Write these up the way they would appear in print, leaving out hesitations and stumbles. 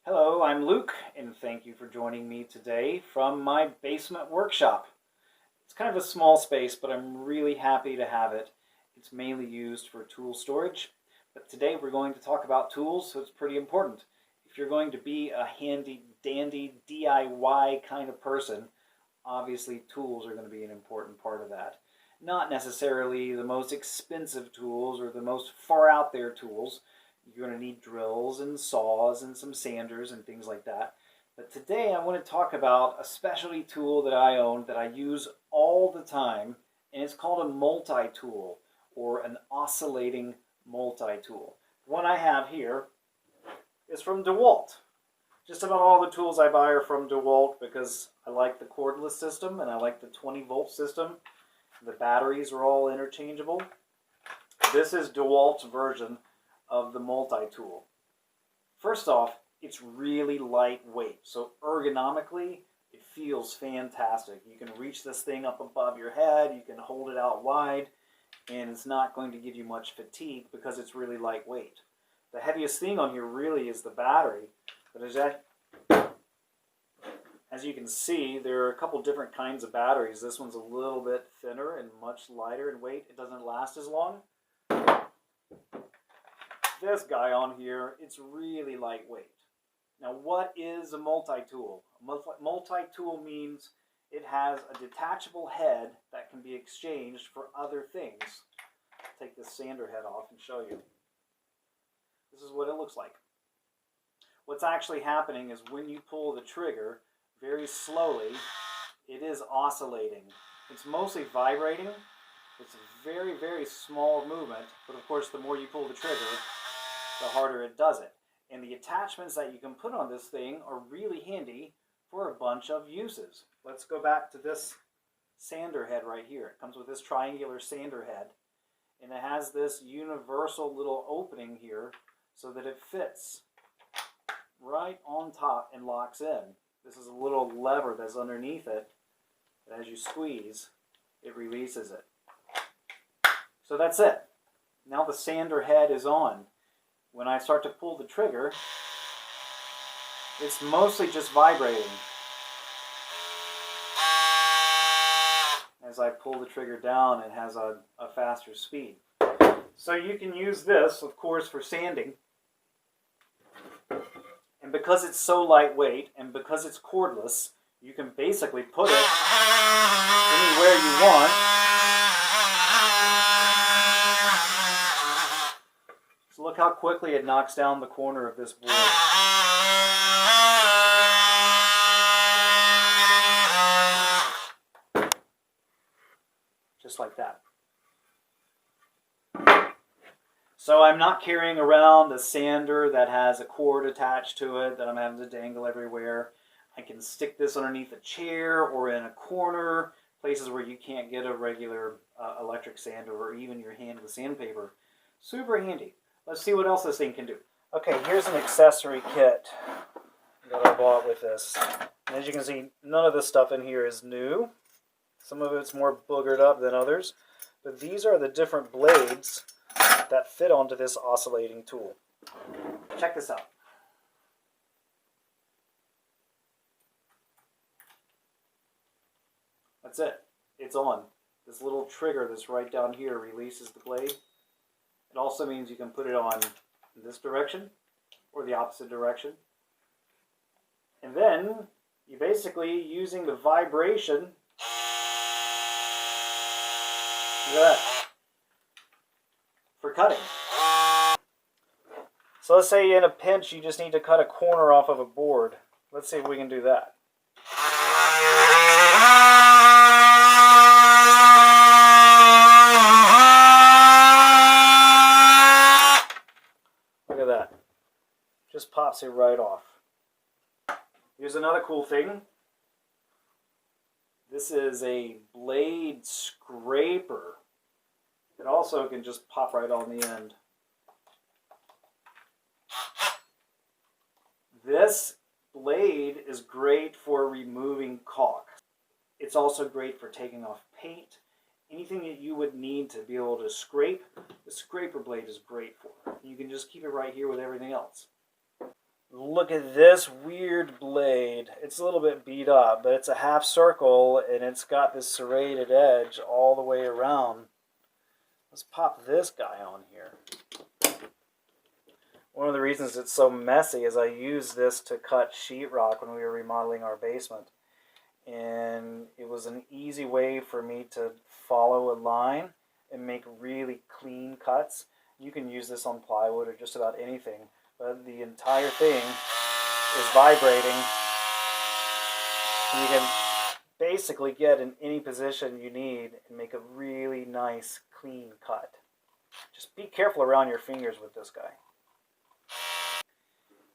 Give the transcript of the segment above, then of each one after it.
Hello, I'm Luke, and thank you for joining me today from my basement workshop. It's kind of a small space, but I'm really happy to have it. It's mainly used for tool storage, but today we're going to talk about tools, so it's pretty important. If you're going to be a handy-dandy DIY kind of person, obviously tools are going to be an important part of that. Not necessarily the most expensive tools or the most far out there tools. You're going to need drills and saws and some sanders and things like that. But today I want to talk about a specialty tool that I own that I use all the time, and it's called a multi-tool or an oscillating multi-tool. The one I have here is from DeWalt. Just about all the tools I buy are from DeWalt because I like the cordless system and I like the 20-volt system. The batteries are all interchangeable. This is DeWalt's version of the multi-tool. First off, it's really lightweight, so ergonomically it feels fantastic. You can reach this thing up above your head, you can hold it out wide, and it's not going to give you much fatigue because it's really lightweight. The heaviest thing on here really is the battery, but as you can see, there are a couple different kinds of batteries. This one's a little bit thinner and much lighter in weight. It doesn't last as long. This guy on here, it's really lightweight. Now, what is a multi-tool? A multi-tool means it has a detachable head that can be exchanged for other things. I'll take this sander head off and show you. This is what it looks like. What's actually happening is when you pull the trigger very slowly, it is oscillating. It's mostly vibrating. It's a very, very small movement, but of course the more you pull the trigger, the harder it does it. And the attachments that you can put on this thing are really handy for a bunch of uses. Let's go back to this sander head right here. It comes with this triangular sander head, and it has this universal little opening here so that it fits right on top and locks in. This is a little lever that's underneath it, and as you squeeze, it releases it. So that's it. Now the sander head is on. When I start to pull the trigger, it's mostly just vibrating. As I pull the trigger down, it has a faster speed. So you can use this, of course, for sanding. And because it's so lightweight and because it's cordless, you can basically put it anywhere you want. So look how quickly it knocks down the corner of this board. Just like that. So I'm not carrying around a sander that has a cord attached to it that I'm having to dangle everywhere. I can stick this underneath a chair or in a corner, places where you can't get a regular electric sander or even your hand with sandpaper. Super handy. Let's see what else this thing can do. Okay, here's an accessory kit that I bought with this. And as you can see, none of this stuff in here is new. Some of it's more boogered up than others. But these are the different blades that fit onto this oscillating tool. Check this out. That's it. It's on. This little trigger that's right down here releases the blade. It also means you can put it on in this direction or the opposite direction. And then you basically, using the vibration, look at that, for cutting. So let's say in a pinch you just need to cut a corner off of a board. Let's see if we can do that. Look at that. Just pops it right off. Here's another cool thing. This is a blade scraper. It also can just pop right on the end. This blade is great for removing caulk. It's also great for taking off paint. Anything that you would need to be able to scrape, the scraper blade is great for. You can just keep it right here with everything else. look at this weird blade. It's a little bit beat up, but it's a half circle and it's got this serrated edge all the way around. Let's pop this guy on here. One of the reasons it's so messy is I used this to cut sheetrock when we were remodeling our basement. And it was an easy way for me to follow a line and make really clean cuts. You can use this on plywood or just about anything, but the entire thing is vibrating. And you can basically get in any position you need and make a really nice clean cut. Just be careful around your fingers with this guy.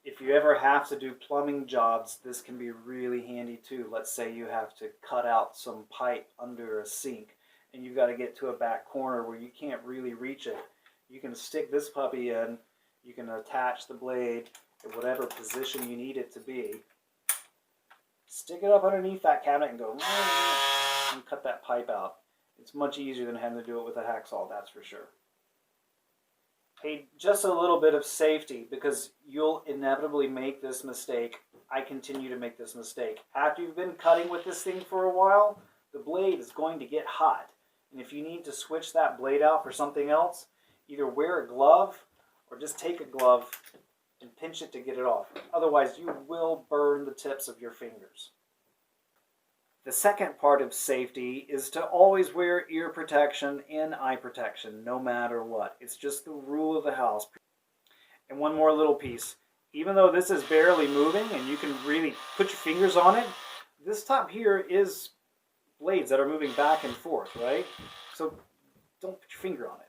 If you ever have to do plumbing jobs, this can be really handy too. Let's say you have to cut out some pipe under a sink and you've got to get to a back corner where you can't really reach it. You can stick this puppy in, you can attach the blade to whatever position you need it to be. Stick it up underneath that cabinet and go and cut that pipe out. It's much easier than having to do it with a hacksaw, that's for sure. Hey, just a little bit of safety, because you'll inevitably make this mistake. I continue to make this mistake. After you've been cutting with this thing for a while, the blade is going to get hot. And if you need to switch that blade out for something else, either wear a glove or just take a glove and pinch it to get it off. Otherwise, you will burn the tips of your fingers. The second part of safety is to always wear ear protection and eye protection, no matter what. It's just the rule of the house. And one more little piece. Even though this is barely moving and you can really put your fingers on it, this top here is blades that are moving back and forth, right? So don't put your finger on it.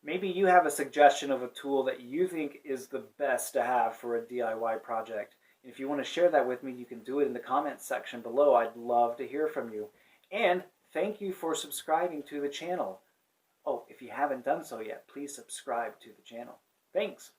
Maybe you have a suggestion of a tool that you think is the best to have for a DIY project. If you want to share that with me, you can do it in the comments section below. I'd love to hear from you. And thank you for subscribing to the channel. Oh, if you haven't done so yet, please subscribe to the channel. Thanks.